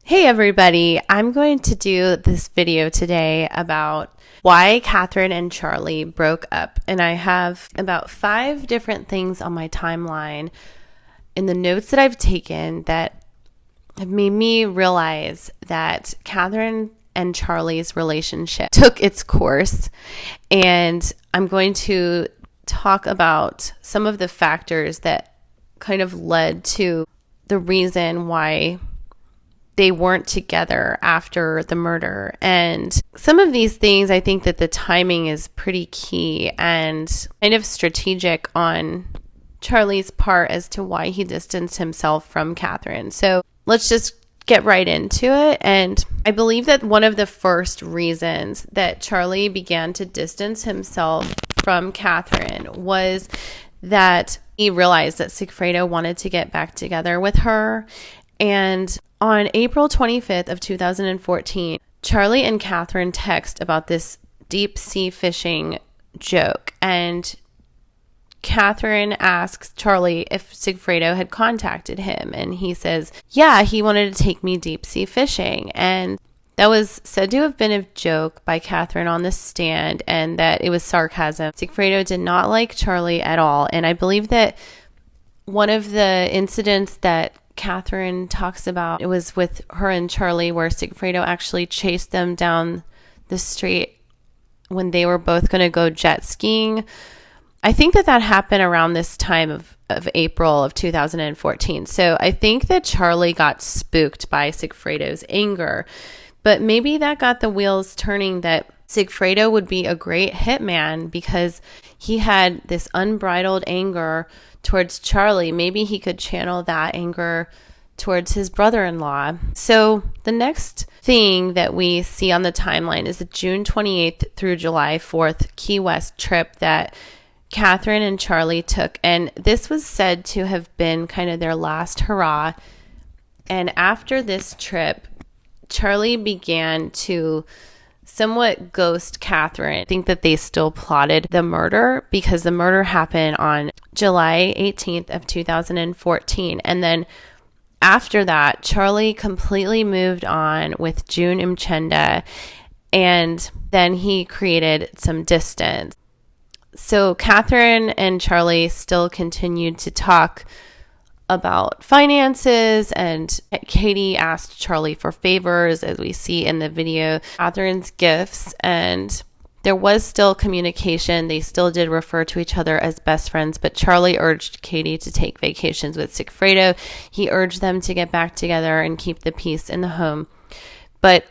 Hey everybody, I'm going to do this video today about why Katherine and Charlie broke up. And I have about 5 different things on my timeline in the notes that I've taken that have made me realize that Katherine and Charlie's relationship took its course. And I'm going to talk about some of the factors that kind of led to the reason why they weren't together after the murder. And some of these things, I think that the timing is pretty key and kind of strategic on Charlie's part as to why he distanced himself from Katherine. So let's just get right into it. And I believe that one of the first reasons that Charlie began to distance himself from Katherine was that he realized that Sigfredo wanted to get back together with her. And on April 25th of 2014, Charlie and Katherine text about this deep sea fishing joke. And Katherine asks Charlie if Sigfredo had contacted him. And he says, yeah, he wanted to take me deep sea fishing. And that was said to have been a joke by Katherine on the stand and that it was sarcasm. Sigfredo did not like Charlie at all. And I believe that one of the incidents that Katherine talks about, it was with her and Charlie where Sigfredo actually chased them down the street when they were both going to go jet skiing. I think that happened around this time of April of 2014. So I think that Charlie got spooked by Sigfredo's anger, but maybe that got the wheels turning that Sigfredo would be a great hitman because he had this unbridled anger towards Charlie. Maybe he could channel that anger towards his brother-in-law. So the next thing that we see on the timeline is the June 28th through July 4th Key West trip that Katherine and Charlie took. And this was said to have been kind of their last hurrah. And after this trip, Charlie began to somewhat ghost Katherine. I think that they still plotted the murder because the murder happened on July 18th of 2014. And then after that, Charlie completely moved on with June Mchenda, and then he created some distance. So Katherine and Charlie still continued to talk about finances, and Katie asked Charlie for favors, as we see in the video, Katherine's gifts, and there was still communication. They still did refer to each other as best friends, but Charlie urged Katie to take vacations with Sigfredo. He urged them to get back together and keep the peace in the home. But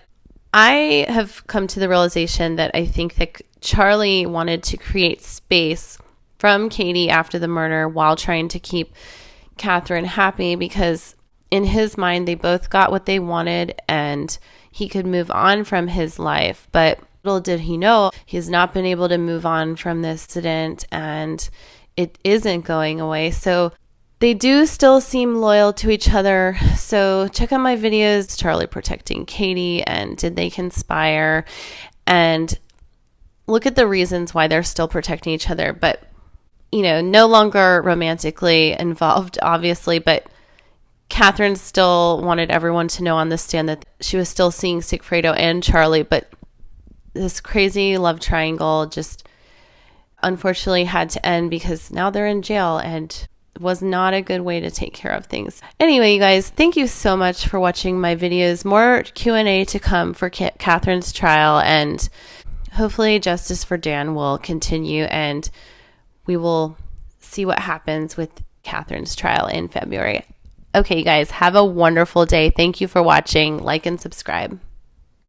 I have come to the realization that I think that Charlie wanted to create space from Katie after the murder while trying to keep Katherine happy, because in his mind they both got what they wanted and he could move on from his life. But little did he know, he's not been able to move on from this incident and it isn't going away. So they do still seem loyal to each other. So check out my videos, Charlie protecting Katie and did they conspire, and look at the reasons why they're still protecting each other. But no longer romantically involved, obviously, but Katherine still wanted everyone to know on the stand that she was still seeing Sigfredo and Charlie, but this crazy love triangle just unfortunately had to end because now they're in jail and it was not a good way to take care of things. Anyway, you guys, thank you so much for watching my videos. More Q&A to come for Katherine's trial, and hopefully justice for Dan will continue and we will see what happens with Katherine's trial in February. Okay, you guys, have a wonderful day. Thank you for watching. Like and subscribe.